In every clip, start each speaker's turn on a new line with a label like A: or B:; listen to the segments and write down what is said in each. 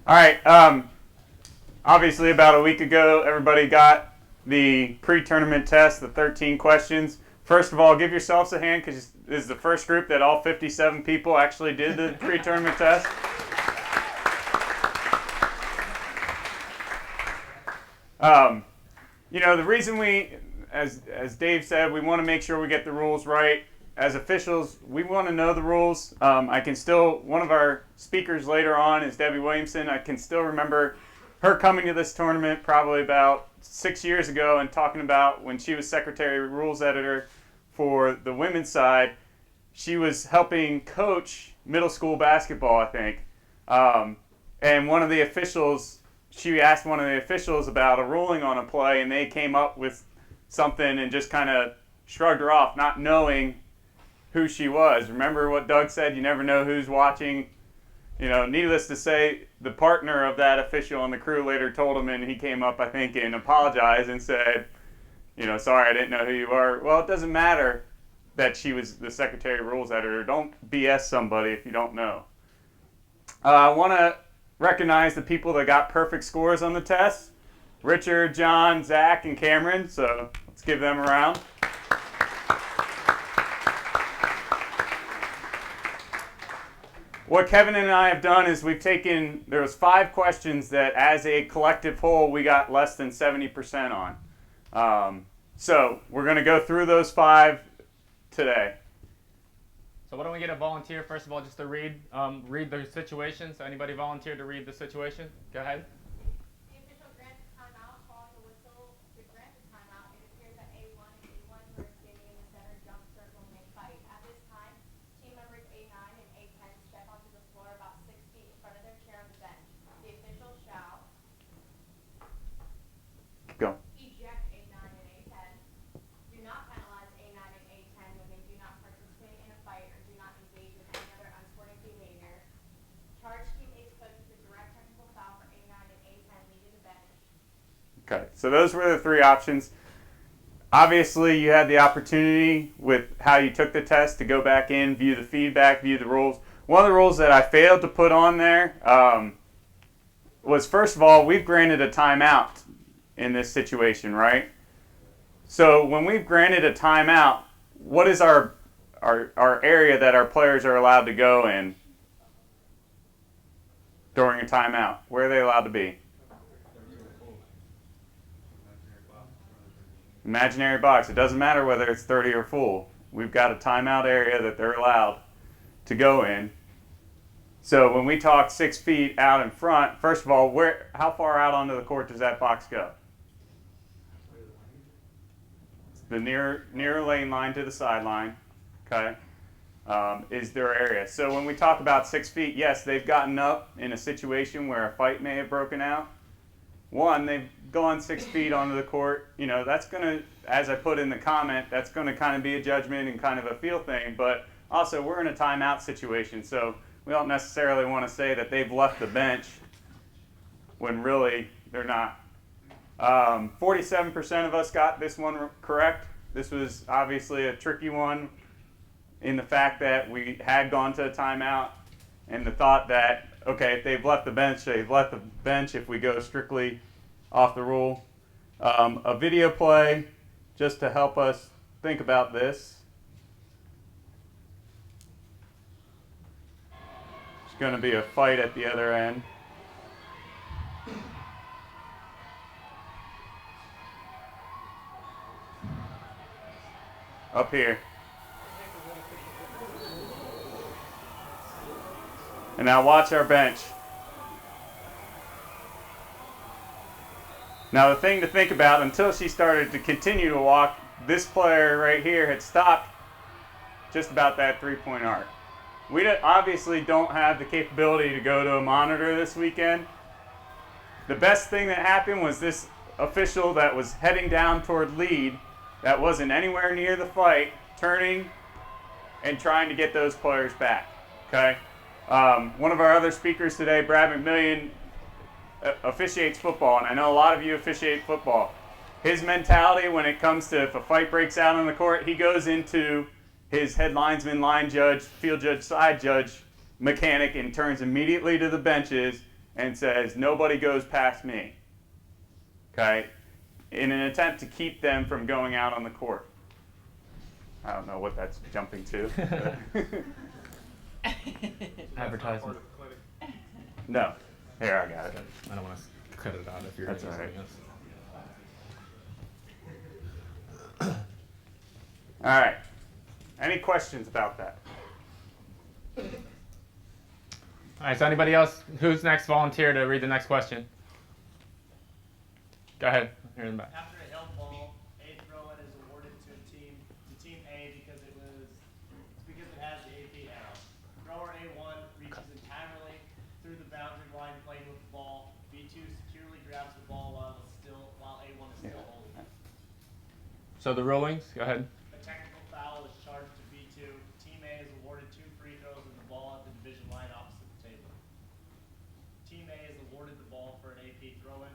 A: All right. Obviously, about a week ago, everybody got the pre-tournament test, the 13 questions. First of all, give yourselves a hand because this is the first group that all 57 people actually did the pre-tournament test. The reason as Dave said, we want to make sure we get the rules right. As officials, we want to know the rules. One of our speakers later on is Debbie Williamson. I can still remember her coming to this tournament probably about 6 years ago and talking about when she was secretary rules editor for the women's side. She was helping coach middle school basketball, I think. And she asked one of the officials about a ruling on a play, and they came up with something and just kind of shrugged her off, not knowing who she was. Remember what Doug said, you never know who's watching. Needless to say, the partner of that official on the crew later told him, and he came up, I think, and apologized and said, sorry, I didn't know who you are. Well, it doesn't matter that she was the secretary of rules editor. Don't BS somebody if you don't know. I want to recognize the people that got perfect scores on the test. Richard, John, Zach, and Cameron. So let's give them a round. What Kevin and I have done is there was 5 questions that as a collective whole we got less than 70% on. So we're going to go through those 5 today.
B: So why don't we get a volunteer, first of all, just to read the situation. So anybody volunteer to read the situation? Go ahead.
C: The official grants timeout. Following the whistle to grant the timeout, it appears that A1 and A1 were standing in the center jump circle may fight. At this time, team members A9 and A10 step onto the floor about 6 feet in front of their chair on the bench. The official shall
A: Go.
C: eject A9 and A10. Do not penalize A9 and A10 when they do not participate in a fight or do not engage in any other unsporting behavior. Charge team Ace Cook with a direct technical foul for A9 and A10 leaving the bench.
A: Okay, so those were the 3 options. Obviously, you had the opportunity with how you took the test to go back in, view the feedback, view the rules. One of the rules that I failed to put on there was, first of all, we've granted a timeout in this situation, right? So when we've granted a timeout, what is our area that our players are allowed to go in during a timeout? Where are they allowed to be? Imaginary box. It doesn't matter whether it's 30 or full. We've got a timeout area that they're allowed to go in. So when we talk 6 feet out in front, first of all, how far out onto the court does that box go? The near lane line to the sideline, okay, is their area. So when we talk about 6 feet, yes, they've gotten up in a situation where a fight may have broken out. One, they've gone 6 feet onto the court. That's going to, as I put in the comment, that's going to kind of be a judgment and kind of a feel thing. But also, we're in a timeout situation, so we don't necessarily want to say that they've left the bench when really they're not. 47% of us got this one correct. This was obviously a tricky one in the fact that we had gone to a timeout and the thought that, okay, if they've left the bench, they've left the bench if we go strictly off the rule. A video play just to help us think about this. There's going to be a fight at the other end. Up here. And now watch our bench. Now the thing to think about, until she started to continue to walk, this player right here had stopped just about that 3-point arc. We obviously don't have the capability to go to a monitor this weekend. The best thing that happened was this official that was heading down toward lead, that wasn't anywhere near the fight, turning and trying to get those players back. Okay. One of our other speakers today, Brad McMillian, officiates football, and I know a lot of you officiate football. His mentality when it comes to if a fight breaks out on the court, he goes into his head linesman, line judge, field judge, side judge mechanic and turns immediately to the benches and says, nobody goes past me. Okay? In an attempt to keep them from going out on the court. I don't know what that's jumping to.
B: Advertisement.
A: No. Here, I got it.
B: I don't want to cut it out if you're
A: That's
B: gonna use
A: all right.
B: something else.
A: All right. Any questions about that?
B: All right, so anybody else, who's next volunteer to read the next question? Go ahead. Here in the back.
D: After a held ball, a throw-in is awarded to team A because it has the AP arrow. Thrower A1 reaches entirely through the boundary line playing with the ball. B2 securely grabs the ball while A1 is still holding it.
B: So the rulings, go ahead.
D: A technical foul is charged to B2. Team A is awarded 2 free throws and the ball at the division line opposite the table. Team A is awarded the ball for an AP throw-in.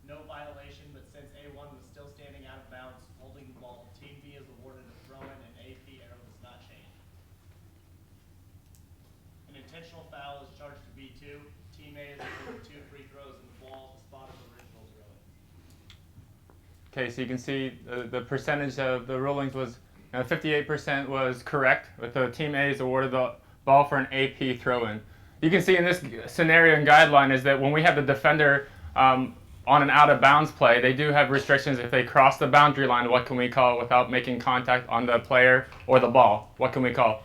D: No violation, but since A1 was still standing out of bounds holding the ball, Team B is awarded a throw-in and AP arrow does not change. An intentional foul is charged to B2. Team A is awarded 2 free throws and the ball at the spot of the original throw-in.
B: Okay, so you can see the percentage of the rulings was 58% was correct, with the team A is awarded the ball for an AP throw-in. You can see in this scenario and guideline is that when we have the defender on an out-of-bounds play, they do have restrictions. If they cross the boundary line, what can we call without making contact on the player or the ball? What can we call?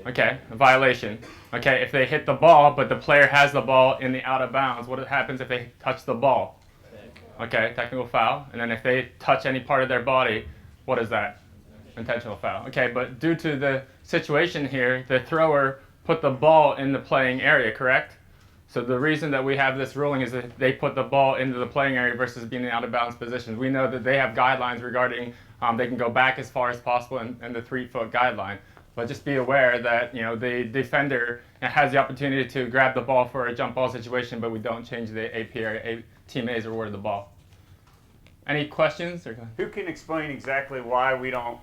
B: Okay, a violation. Okay, if they hit the ball, but the player has the ball in the out-of-bounds, what happens if they touch the ball? Okay, technical foul. And then if they touch any part of their body, what is that? Intentional foul. Okay, but due to the situation here, the thrower put the ball in the playing area, correct? So the reason that we have this ruling is that they put the ball into the playing area versus being in out-of-bounds positions. We know that they have guidelines regarding they can go back as far as possible in the 3-foot guideline. But just be aware that the defender has the opportunity to grab the ball for a jump ball situation, but we don't change the AP area. Team A is awarded the ball. Any questions?
A: Who can explain exactly why we don't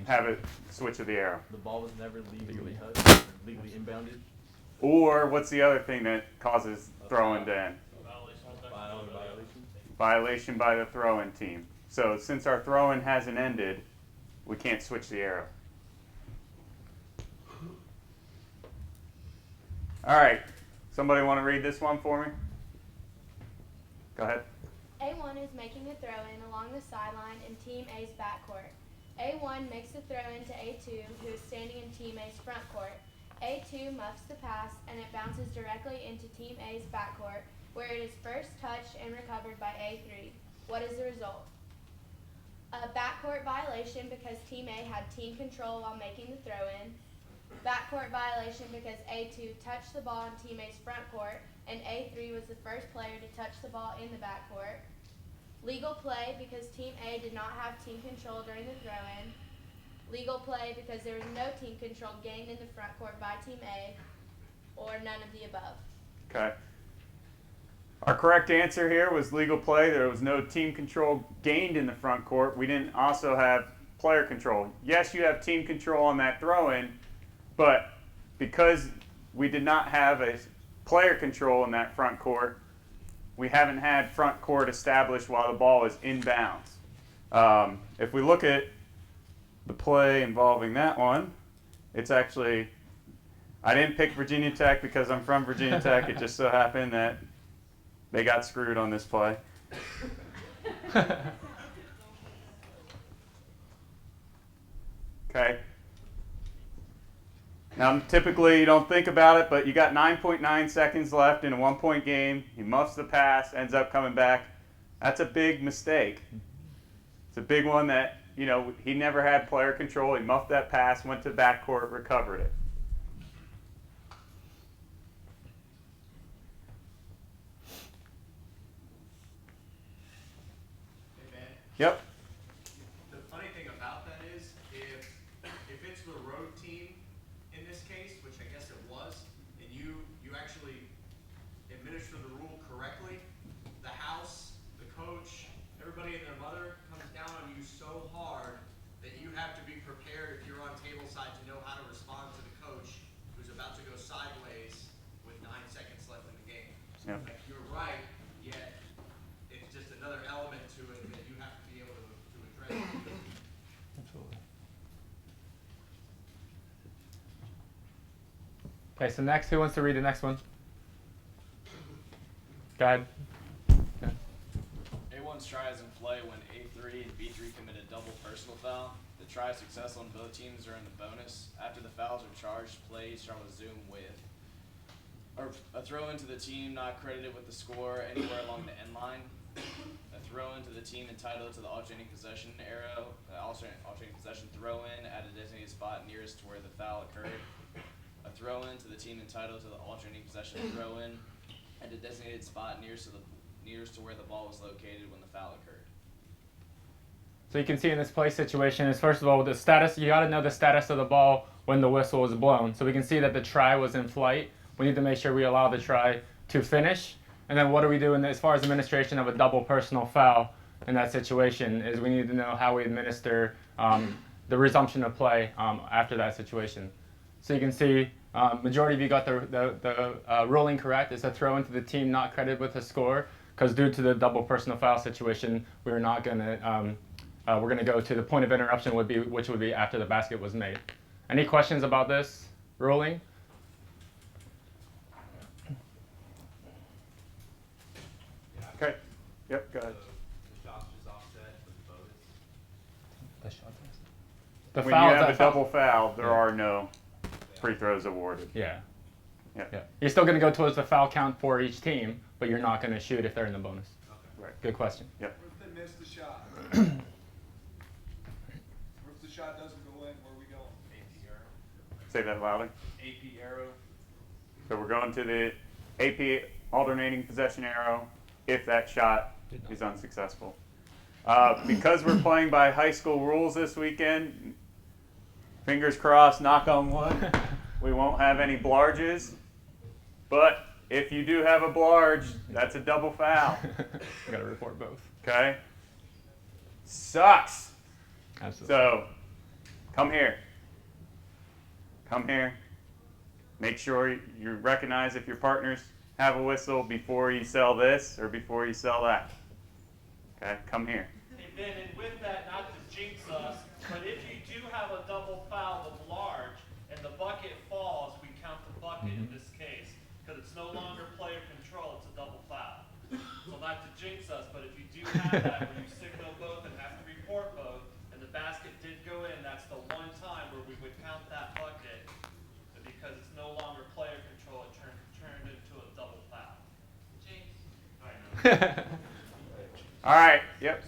A: have a switch of the arrow?
E: The ball was never legally touched, or legally inbounded.
A: Or what's the other thing that causes throw-in to end? Violation by the throw-in team. So since our throw-in hasn't ended, we can't switch the arrow. All right. Somebody want to read this one for me? Go ahead.
C: A1 is making a throw-in along the sideline in Team A's backcourt. A1 makes the throw-in to A2, who is standing in Team A's front court. A2 muffs the pass, and it bounces directly into Team A's backcourt, where it is first touched and recovered by A3. What is the result? A backcourt violation because Team A had team control while making the throw-in. Backcourt violation because A2 touched the ball in Team A's front court, and A3 was the first player to touch the ball in the backcourt. Legal play because Team A did not have team control during the throw-in. Legal play because there was no team control gained in the front court by Team A, or none of the above.
A: Okay. Our correct answer here was legal play. There was no team control gained in the front court. We didn't also have player control. Yes, you have team control on that throw-in, but because we did not have a player control in that front court, we haven't had front court established while the ball is inbounds. If we look at the play involving that one, it's actually, I didn't pick Virginia Tech because I'm from Virginia Tech. It just so happened that they got screwed on this play. Okay. Now, typically you don't think about it, but you got 9.9 seconds left in a 1-point game. He muffs the pass, ends up coming back. That's a big mistake. It's a big one that, he never had player control. He muffed that pass, went to backcourt, recovered it.
F: Hey, Ben.
A: Yep.
F: The funny thing about that is, if it's the road team in this case, which I guess it was, and you actually administer the rule correctly, the house, the coach, everybody and their mother comes down on you so hard that you have to be prepared if you're on table side to know how to respond to the coach who's about to go sideways with 9 seconds
B: Okay, so next, who wants to read the next one? Go ahead.
G: A1's try is in play when A3 and B3 commit a double personal foul. The try is successful on both teams are in the bonus. After the fouls are charged, play shall resume with or a throw into the team not credited with the score anywhere along the end line. A throw into the team entitled to the alternating possession arrow. Alternating possession throw in at a designated spot nearest to where the foul occurred. A throw in to the team entitled to the alternating possession throw in at a designated spot nearest to where the ball was located when the foul occurred.
B: So you can see in this play situation is, first of all, the status. You got to know the status of the ball when the whistle was blown. So we can see that the try was in flight. We need to make sure we allow the try to finish. And then what do we do as far as administration of a double personal foul in that situation is we need to know how we administer the resumption of play after that situation. So you can see majority of you got the ruling correct. It's a throw into the team not credited with a score, because due to the double personal foul situation, we're not going to we're going to go to the point of interruption, which would be after the basket was made. Any questions about this ruling?
A: Okay. Yep, go ahead.
E: The shot's just offset with the bonus.
B: The
A: When
B: foul
A: you
B: is
A: have
B: that
A: a
B: foul.
A: double foul, there
B: Yeah.
A: are no free throws awarded.
B: Yeah.
A: Yeah.
B: Yeah. You're still going to go towards the foul count for each team, but you're not going to shoot if they're in the bonus.
A: Right.
B: Good question.
H: What if they miss the shot? What if the shot doesn't go in? Where are we going?
E: AP arrow.
A: Say that louder.
E: AP arrow.
A: So we're going to the AP alternating possession arrow if that shot is unsuccessful. Because we're playing by high school rules this weekend, fingers crossed, knock on wood, we won't have any blarges. But if you do have a blarge, that's a double foul.
B: You got to report both.
A: Okay? Sucks.
B: Absolutely.
A: So, come here. Come here. Make sure you recognize if your partners have a whistle before you sell this or before you sell that. Okay? Come here.
D: Hey Ben, and with that, not to jinx us, but if you do have a double foul of large and the bucket falls, we count the bucket in this case, because it's no longer player control, it's a double foul. So not to jinx us, but if you do have that, where you signal both and have to report both, and the basket did go in, that's the one time where we would count that bucket, but because it's no longer player control, it turned into a double foul. Jinx. I know.
A: All right. Yep.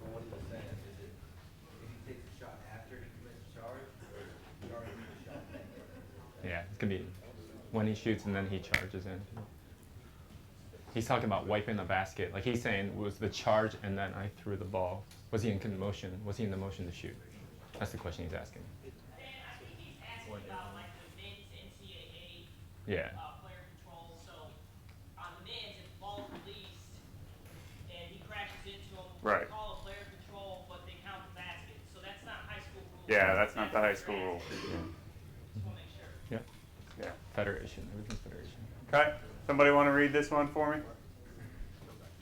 E: Well, what is it saying? Is it if he takes the shot after he commits the charge, or he already made the shot?
B: Yeah, it's going to be when he shoots and then he charges in. He's talking about wiping the basket. Like he's saying, was the charge and then I threw the ball. Was he in motion? Was he in the motion to shoot? That's the question he's asking.
I: Dan, I think he's asking about like the men's NCAA
B: Yeah.
I: player control. So on the men's, if the ball's released and he crashes into him,
A: Right.
I: they call a player control, but they count the basket. So that's not high school rules.
A: Yeah, that's not the high school rule.
I: Just want to make sure.
B: Yeah.
A: Yeah.
B: Federation. Everything's federation.
A: Okay. Somebody want to read this one for me?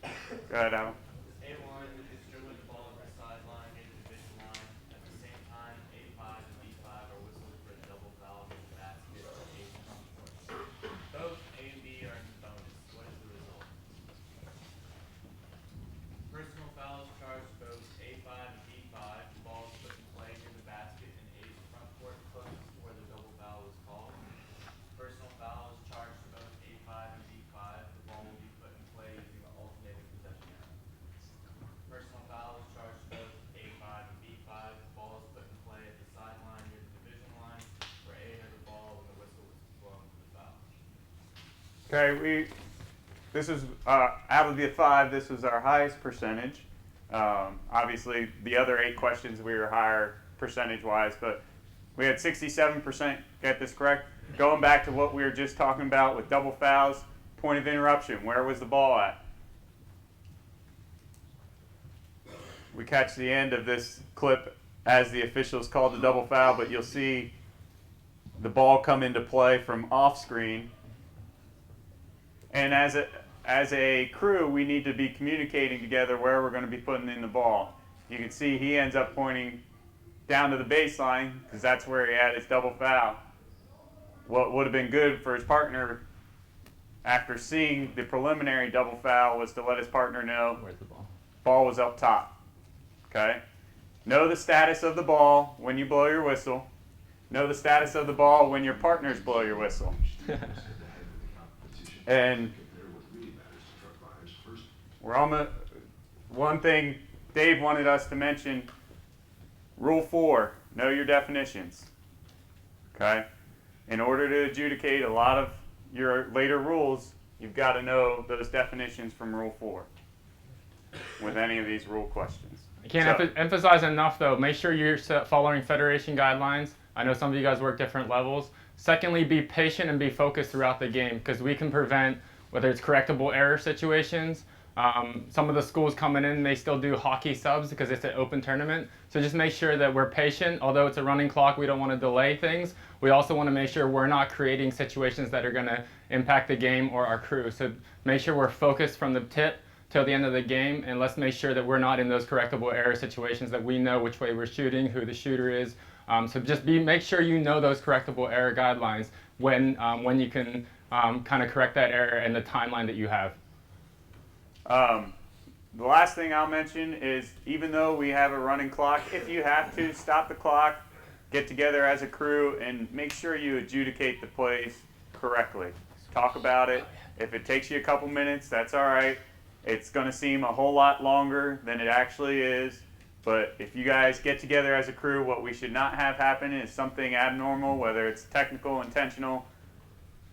A: Go ahead, Alan.
D: A1 is dribbling the ball over the sideline near the division line. At the same time, A5 and B5 are whistled for a double foul in the basket. Both A and B are in the bonus. What is the result? Personal foul is charged to both A5 and B5. The ball is put in play near the basket in A's front court closest to where the double foul was called. Personal foul is charged to both A5 and B5. The ball will be put in play using the alternating possession arrow. Personal foul is charged to both A5 and B5. The ball is put in play at the sideline near the division line where A had the ball when the whistle was blown for the foul.
A: Okay, this is out of the 5. This was our highest percentage. Obviously, the other 8 questions we were higher percentage-wise, but we had 67% get this correct. Going back to what we were just talking about with double fouls, point of interruption. Where was the ball at? We catch the end of this clip as the officials called the double foul, but you'll see the ball come into play from off screen. And as a crew, we need to be communicating together where we're going to be putting in the ball. You can see he ends up pointing down to the baseline because that's where he had his double foul. what would have been good for his partner after seeing the preliminary double foul was to let his partner know
B: Where's the ball?
A: ball was up top. Okay? Know the status of the ball when you blow your whistle. Know the status of the ball when your partners blow your whistle. And we're almost, one thing Dave wanted us to mention, Rule 4, know your definitions. Okay? In order to adjudicate a lot of your later rules, you've got to know those definitions from Rule 4 with any of these rule questions.
B: I can't
A: So-
B: emphasize enough, though. Make sure you're following Federation guidelines. I know some of you guys work different levels. Secondly, be patient and be focused throughout the game because we can prevent whether it's correctable error situations. Some of the schools coming in, they still do hockey subs because it's an open tournament. So just make sure that we're patient. Although it's a running clock, we don't want to delay things. We also want to make sure we're not creating situations that are going to impact the game or our crew. So make sure we're focused from the tip till the end of the game, and let's make sure that we're not in those correctable error situations, that we know which way we're shooting, who the shooter is. So just make sure you know those correctable error guidelines when you can kind of correct that error and the timeline that you have.
A: The last thing I'll mention is even though we have a running clock, if you have to, stop the clock, get together as a crew, and make sure you adjudicate the plays correctly. Talk about it. If it takes you a couple minutes, that's all right. It's going to seem a whole lot longer than it actually is. But if you guys get together as a crew, what we should not have happen is something abnormal, whether it's technical, intentional,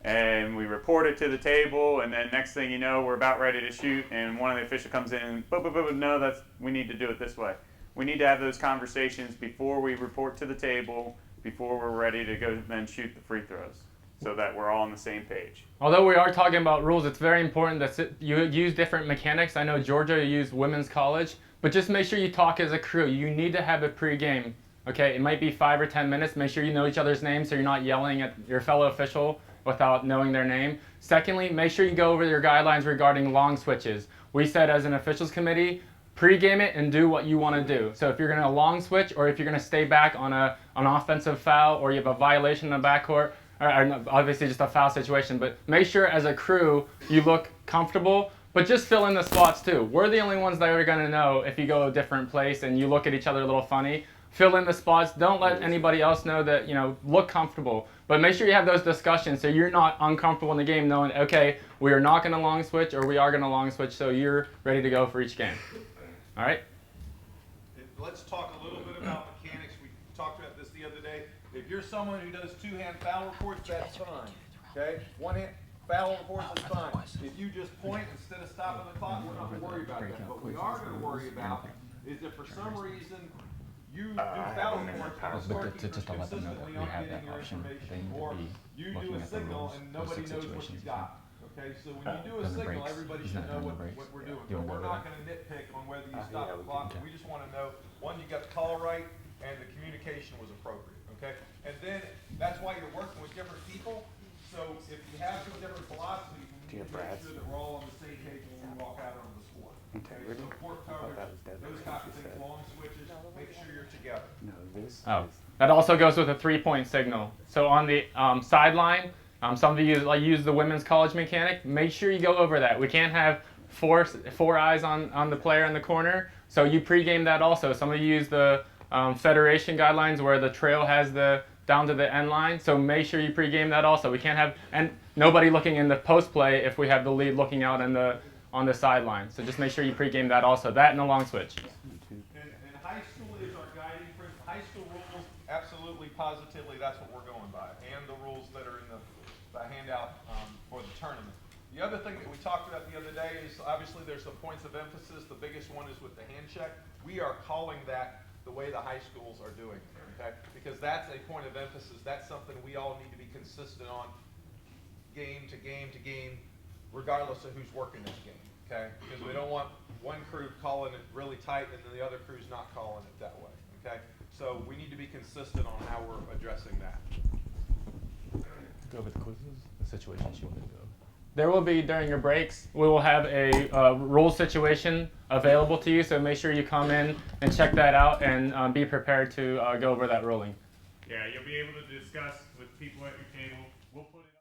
A: and we report it to the table, and then next thing you know, we're about ready to shoot, and one of the officials comes in and, no, we need to do it this way. We need to have those conversations before we report to the table, before we're ready to go then shoot the free throws, so that we're all on the same page.
B: Although we are talking about rules, it's very important that you use different mechanics. I know Georgia used women's college, but just make sure you talk as a crew. You need to have a pregame. Okay, it might be 5 or 10 minutes. Make sure you know each other's names so you're not yelling at your fellow official without knowing their name. Secondly, make sure you go over your guidelines regarding long switches. We said as an officials committee, pregame it and do what you want to do. So if you're going to long switch, or if you're going to stay back on an offensive foul, or you have a violation in the backcourt, or obviously just a foul situation, but make sure as a crew you look comfortable, but just fill in the spots too. We're the only ones that are going to know if you go a different place and you look at each other a little funny. Fill in the spots. Don't let anybody else know that, look comfortable. But make sure you have those discussions so you're not uncomfortable in the game knowing, okay, we are not going to long switch or we are going to long switch, so you're ready to go for each game. All right?
J: Let's talk a little bit about mechanics. We talked about this the other day. If you're someone who does two-hand foul reports, that's fine. Okay? One-hand foul reports is fine. If you just point instead of stopping the clock, we're not going to worry about that. What we are going to worry about is if for some reason you do foul reports and the scorekeeper's consistently aren't getting your information, or you do a signal and nobody knows what you got. Okay, so when you do a signal, everybody should know what we're doing. But we're not going to nitpick on whether you stop the clock. We just want to know, one, you got the call right, and the communication was appropriate. Okay, and then that's why you're working with different people. So if you have some different philosophies, we need to make sure that we're all on the same page when we walk out on the court. Okay, so court coverage, those types of things, long switches, make sure you're together.
B: That also goes with a three-point signal. So on the sideline, some of you use the women's college mechanic. Make sure you go over that. We can't have four eyes on the player in the corner. So you pregame that also. Some of you use the Federation guidelines where the trail has the down to the end line. So make sure you pregame that also. We can't have nobody looking in the post play if we have the lead looking out on the sideline. So just make sure you pregame that also. That and the long switch.
J: And high school is our guiding principle. High school rules, absolutely, positively, that's what we're going by, and the rules that are in the handout for the tournament. The other thing that we talked about the other day is obviously there's some points of emphasis. The biggest one is with the hand check. We are calling that the way the high schools are doing it, okay? Because that's a point of emphasis. That's something we all need to be consistent on game to game to game, regardless of who's working this game, okay? Because we don't want one crew calling it really tight and then the other crew's not calling it that way, okay? So we need to be consistent on how we're addressing that.
B: Go over the quizzes, the situations you want to do. There will be, during your breaks, we will have a rule situation available to you, so make sure you come in and check that out and be prepared to go over that ruling.
A: Yeah, you'll be able to discuss with people at your table We'll put it on.